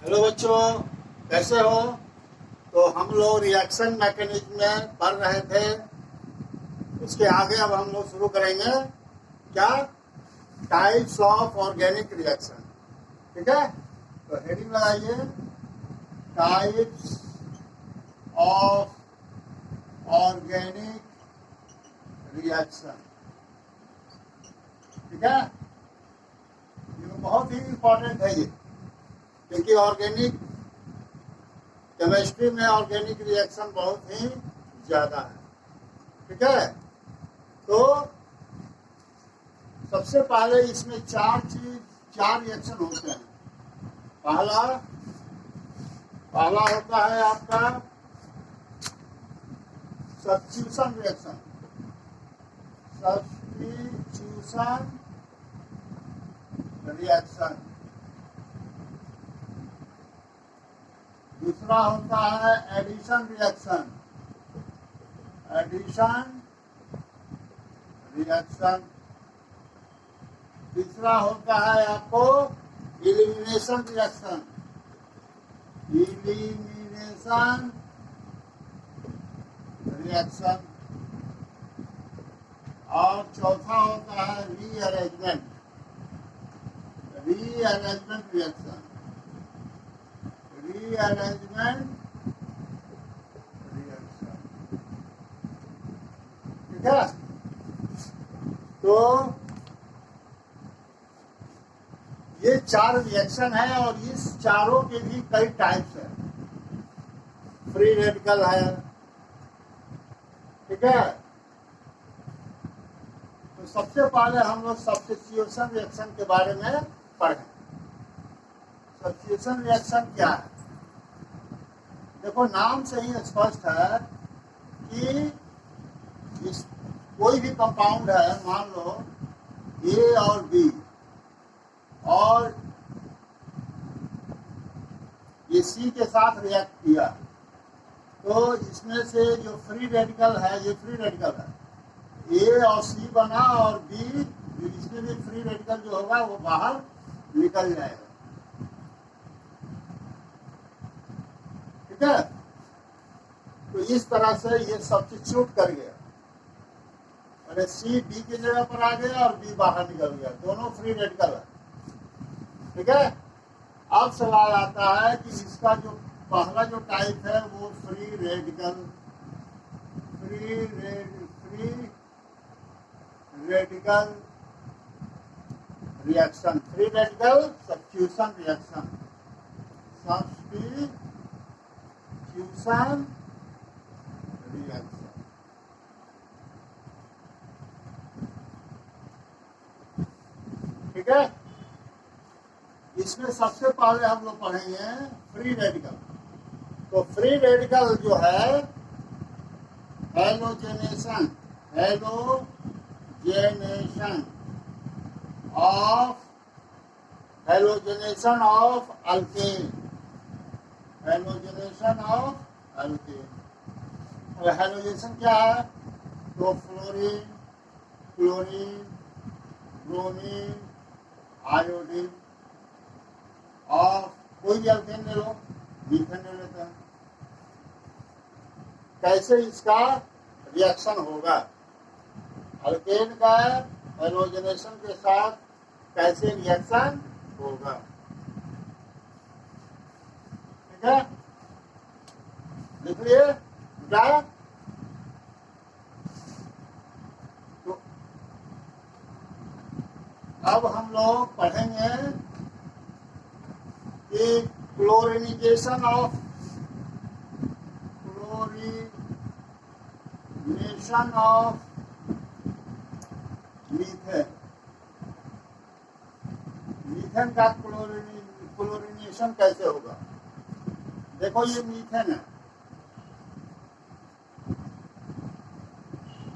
Hello बच्चों, कैसे हो? तो हम लोग रिएक्शन मैकेनिज्म में पढ़ रहे थे। उसके आगे अब हम लोग शुरू करेंगे क्या, टाइप्स ऑफ ऑर्गेनिक रिएक्शन। ठीक है, तो हेडिंग लगाइए, टाइप्स ऑफ ऑर्गेनिक रिएक्शन। ठीक है, ये बहुत ही इंपॉर्टेंट है ये, क्योंकि ऑर्गेनिक केमिस्ट्री में ऑर्गेनिक रिएक्शन बहुत ही ज़्यादा है। ठीक है, तो सबसे पहले इसमें चार रिएक्शन होते हैं। पहला होता है आपका सब्स्टिट्यूशन रिएक्शन। Substitution reaction. दूसरा होता है एडिशन रिएक्शन। Addition reaction. तीसरा होता है आपको इलिमिनेशन रिएक्शन। Elimination reaction. और चौथा होता है rearrangement. Rearrangement reaction. Rearrangement reaction. ठीक है, तो ये चार रिएक्शन है और इस चारों के भी कई टाइप्स हैं। फ्री रेडिकल है। ठीक है, तो सबसे पहले हम लोग सब्स्टिट्यूशन रिएक्शन के बारे में पढ़ें। सब्स्टिट्यूशन रिएक्शन क्या है? देखो, नाम से ही स्पष्ट है कि कोई भी कंपाउंड है, मान लो ए और बी, और ये सी के साथ रिएक्ट किया, तो इसमें से जो फ्री रेडिकल है, ये फ्री रेडिकल है, ए और सी बना, और बी इसमें भी फ्री रेडिकल जो होगा वो बाहर निकल जाएगा। ठीक है, तो इस तरह से ये सब्स्टिट्यूट कर गया, अरे सी बी की जगह पर आ गया और बी बाहर निकल गया, दोनों फ्री रेडिकल है। ठीक है, अब सवाल आता है कि इसका जो पहला जो टाइप है वो free radical reaction, free radical substitution reaction. Substitution reaction. ठीक है, इसमें सबसे पहले हम लोग पढ़ेंगे फ्री रेडिकल। तो फ्री रेडिकल जो है halogenation of alkane. Halogenation of alkane. और हेलोजेनेशन क्या है? तो फ्लोरीन, क्लोरीन, ब्रोमीन, आयोडीन, और कोई भी अल्केन ले लो, मीथेन ले लेते हैं। कैसे इसका रिएक्शन होगा, अल्केन का हेलोजेनेशन के साथ कैसे रिएक्शन होगा? ठीक है, लिख लिए बेटा। तो अब हम लोग पढ़ेंगे कि क्लोरीनेशन ऑफ मीथेन। मीथेन का क्लोरीनेशन कैसे होगा? देखो, ये मीथेन है,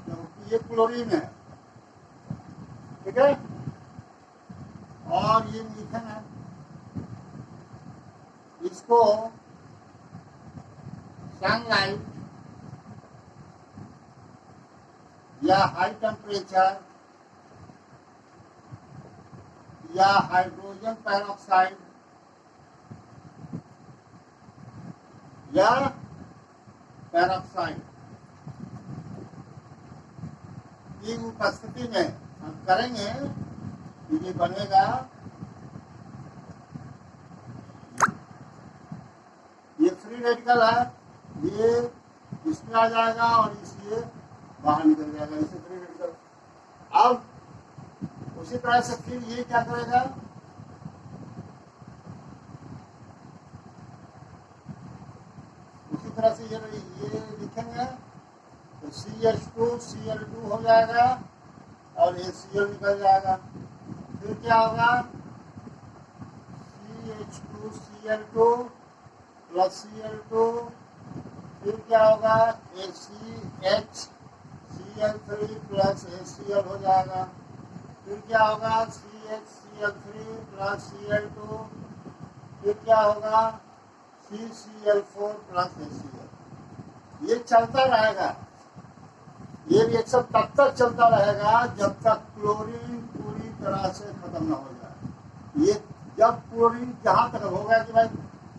तो ये क्लोरीन है। ठीक है, और ये मीथेन है। इसको सनलाइट या हाई टेम्परेचर या हाइड्रोजन पेरोक्साइड या पेरोक्साइड की उपस्थिति में हम करेंगे तो ये बनेगा, ये फ्री रेडिकल है, ये इसमें आ जाएगा और इसलिए बाहर निकल जाएगा, इसे फ्री रेडिकल। अब उसी तरह से फिर ये क्या करेगा, उसी तरह से ये लिखेंगे तो CH2Cl2 हो जाएगा और ये Cl निकल जाएगा। फिर क्या होगा, CH2Cl2 प्लस Cl2, फिर क्या होगा, HCl3 प्लस HCl हो जाएगा। फिर क्या होगा, CHCl3 प्लस Cl2, फिर क्या होगा, CCl4 प्लस HCl। ये चलता रहेगा, ये रिएक्शन तब तक चलता रहेगा जब तक क्लोरीन पूरी तरह से खत्म न हो जाए। ये जब क्लोरीन जहाँ तक होगा कि भाई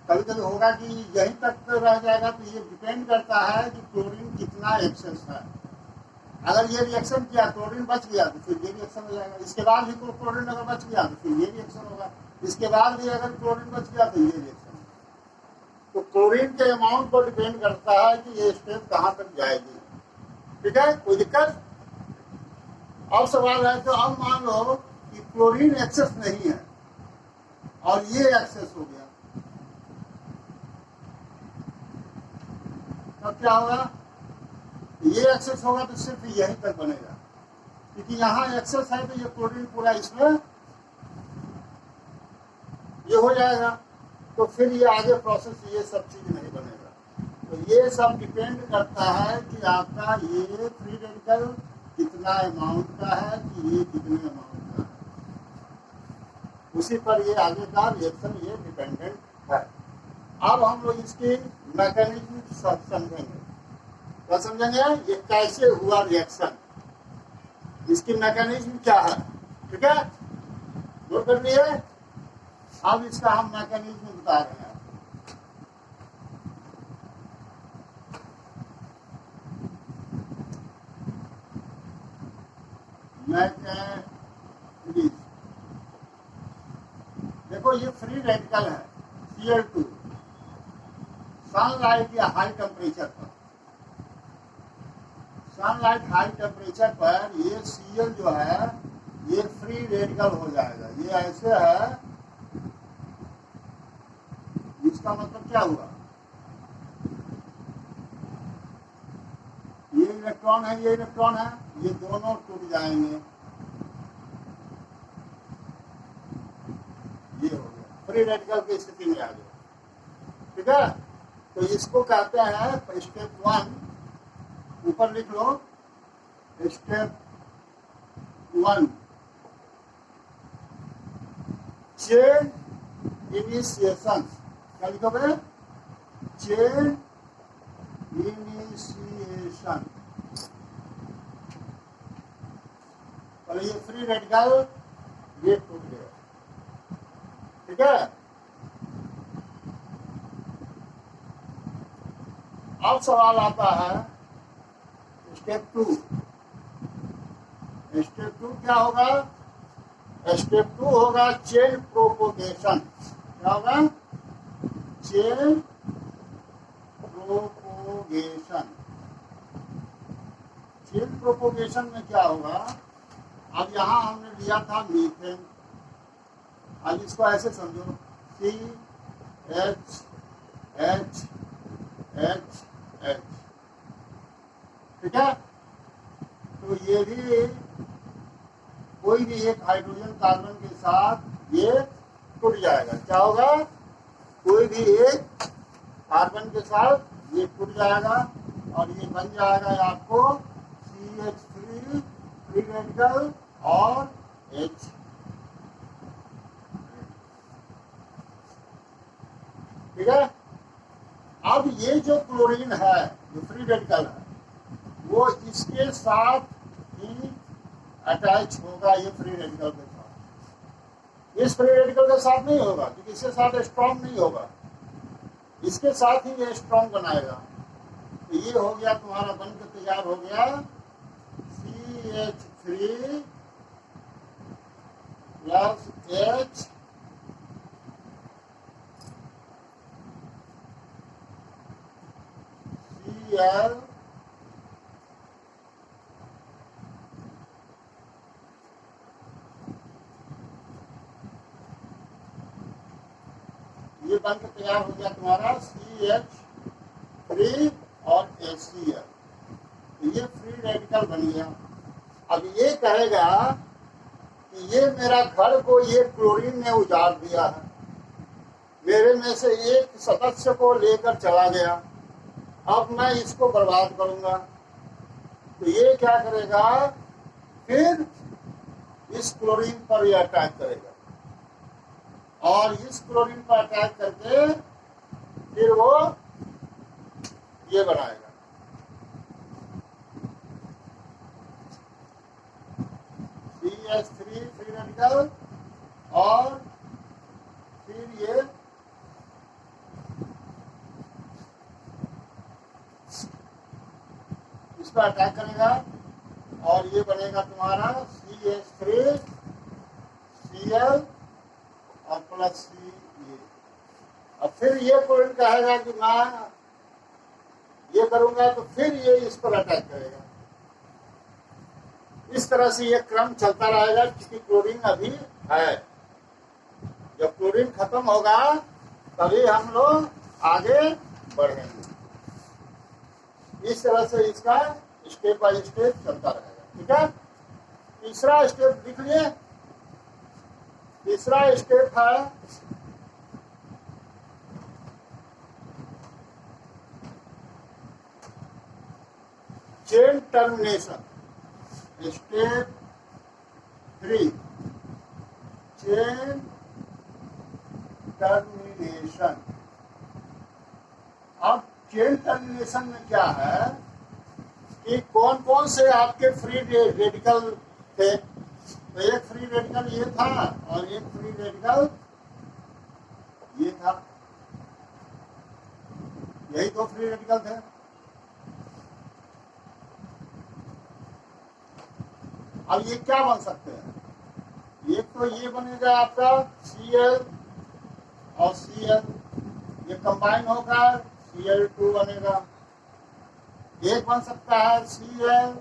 कभी कभी होगा कि यहीं तक रह जाएगा, तो ये डिपेंड करता है कि क्लोरीन कितना एक्सेस है। अगर ये रिएक्शन किया, क्लोरीन बच गया, तो फिर ये रिएक्शन हो जाएगा। इसके बाद भी क्लोरीन अगर बच गया तो फिर ये रिएक्शन होगा। इसके बाद भी अगर क्लोरीन बच गया तो ये रिएक्शन। तो क्लोरीन के अमाउंट पर डिपेंड करता है कि ये स्टेप कहाँ तक जाएगी। ठीक है, कोई दिक्कत? अब सवाल है, तो अब मान लो कि क्लोरीन एक्सेस नहीं है और ये एक्सेस हो गया, तब क्या होगा, ये एक्सेस होगा तो सिर्फ यहीं तक बनेगा, क्योंकि यहाँ एक्सेस है तो ये क्लोरीन पूरा इसमें ये हो जाएगा। तो फिर ये आगे प्रोसेस ये सब चीज नहीं बनेगा। तो ये सब डिपेंड करता है कि आपका ये फ्री रेडिकल कितना अमाउंट का है, कि ये कितने अमाउंट का है, उसी पर ये आगे का रिएक्शन ये डिपेंडेंट है। अब हम लोग इसकी मैकेनिज्म समझेंगे। क्या समझेंगे, ये कैसे हुआ रिएक्शन, इसकी मैकेनिज्म क्या है। ठीक है, नोट कर लिए। अब इसका हम मैकेनिज्म बता रहे हैं। मैकेनिज्म देखो, ये फ्री रेडिकल है Cl2, सनलाइट या हाई टेम्परेचर पर, सनलाइट हाई टेम्परेचर पर ये Cl जो है ये फ्री रेडिकल हो जाएगा। ये ऐसे है, इसका मतलब क्या हुआ, ये इलेक्ट्रॉन है, ये इलेक्ट्रॉन है, ये दोनों टूट जाएंगे, ये हो गया, फ्री रेडिकल की स्थिति में आ गया। ठीक है, तो इसको कहते हैं स्टेप 1, ऊपर लिख लो, स्टेप 1 चेन इनिशिएशन। क्या लिखोगे, चेन इनिशिएशन। और ये फ्री रेडिकल ये टूट गया। ठीक है, अब सवाल आता है स्टेप 2। स्टेप 2 क्या होगा, स्टेप 2 होगा चेन प्रोपोगेशन। क्या होगा, चेन प्रोपोगेशन। चेन प्रोपोगेशन में क्या होगा, अब यहां हमने लिया था मीथेन, अब इसको ऐसे समझो, CH H H H। ठीक है, तो ये भी कोई भी एक हाइड्रोजन कार्बन के साथ ये टूट जाएगा। क्या होगा, कोई भी एक कार्बन के साथ ये टूट जाएगा और ये बन जाएगा आपको CH3 फ्री रेडिकल और H। ठीक है, अब ये जो क्लोरीन है जो फ्री रेडिकल है वो इसके साथ ही अटैच होगा, ये फ्री रेडिकल के साथ। इस फ्री रेडिकल के साथ नहीं होगा क्योंकि इसके साथ स्ट्रॉन्ग नहीं होगा। इसके साथ ही ये स्ट्रॉन्ग बनाएगा। तो ये हो गया तुम्हारा बन के तैयार हो गया CH3 प्लस HCl ये बन के तैयार हो गया तुम्हारा CH3 और HCl। ये फ्री रेडिकल बन गया। अब ये कहेगा कि ये मेरा घर को ये क्लोरीन ने उजाड़ दिया है, मेरे में से एक सदस्य को लेकर चला गया, अब मैं इसको बर्बाद करूंगा। तो ये क्या करेगा, फिर इस क्लोरीन पर ये अटैक करेगा और इस क्लोरीन पर अटैक करके फिर वो ये बनाएगा CH3 फ्री रेडिकल और फिर ये इस पर अटैक करेगा और ये बनेगा तुम्हारा CH3 Cl और प्लस C ये। और फिर ये क्लोरीन कहेगा कि मैं ये करूंगा, तो फिर ये इस पर अटैक करेगा। इस तरह से ये क्रम चलता रहेगा क्योंकि क्लोरीन अभी है। जब क्लोरीन खत्म होगा तभी हम लोग आगे बढ़ेंगे। इस तरह से इसका स्टेप बाय स्टेप चलता रहेगा। ठीक है, तीसरा स्टेप लिख लिए। तीसरा स्टेप है chain termination. Step 3 chain termination. अब चेन टर्मिनेशन में क्या है कि कौन कौन से आपके फ्री रेडिकल थे। तो एक फ्री रेडिकल ये था और एक फ्री रेडिकल ये था, यही दो फ्री रेडिकल थे। अब ये क्या बन सकते हैं, एक तो ये बनेगा आपका Cl और Cl, ये कंबाइन होकर Cl2 बनेगा। एक बन सकता है Cl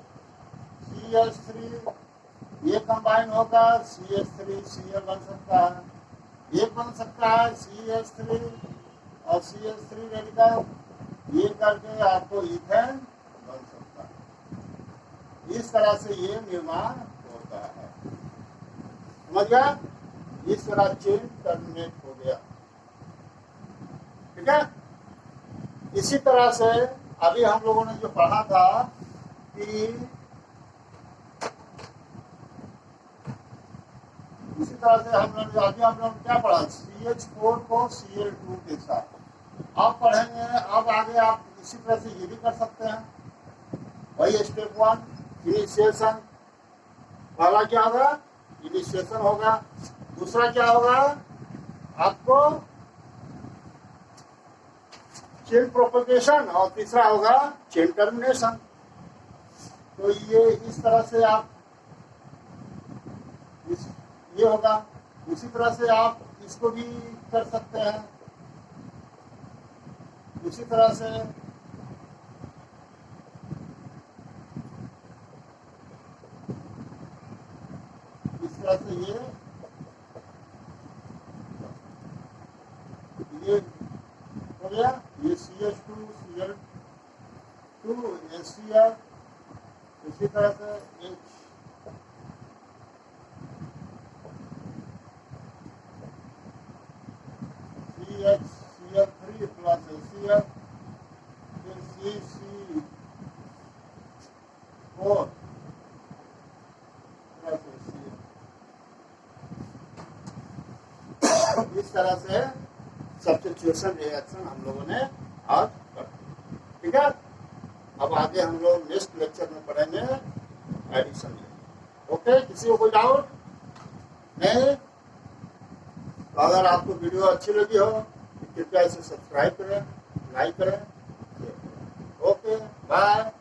CH3, ये कंबाइन होकर CH3Cl बन सकता है। एक बन सकता है CH3 और CH3 रेडिकल, ये करके आपको इथेन बन सकता है। इस तरह से ये निर्माण होता है। समझ गया? इस तरह चेन टर्मिनेट हो गया। ठीक है, इसी तरह से अभी हम लोगों ने जो पढ़ा था कि इसी तरह से हम लोग क्या पढ़ा, CH4 को Cl2 के साथ। अब पढ़ेंगे, अब आगे आप इसी तरह से ये भी कर सकते हैं। वही स्टेप 1 इनिशिएशन। पहला क्या होगा, इनिशिएशन होगा। दूसरा क्या होगा, आपको चेन प्रोपगेशन, और तीसरा होगा चेन टर्मिनेशन। तो ये इस तरह से आप ये होगा। उसी तरह से आप इसको भी कर सकते हैं। उसी तरह से इस तरह से ये हो गया। ये CH2 Cl2 HCl, इसी तरह से CH3 प्लस HCl, फिर CH4 प्लस HCl। इस तरह से सब्स्टिट्यूशन रिएक्शन हम लोगों ने आज पढ़ा। ठीक है, अब आगे हम लोग नेक्स्ट लेक्चर में पढ़ेंगे एडिशन। ओके, किसी को कोई डाउट नहीं? अगर आपको वीडियो अच्छी लगी हो कृपया इसे सब्सक्राइब करें, लाइक करें, शेयर करें। Okay, bye.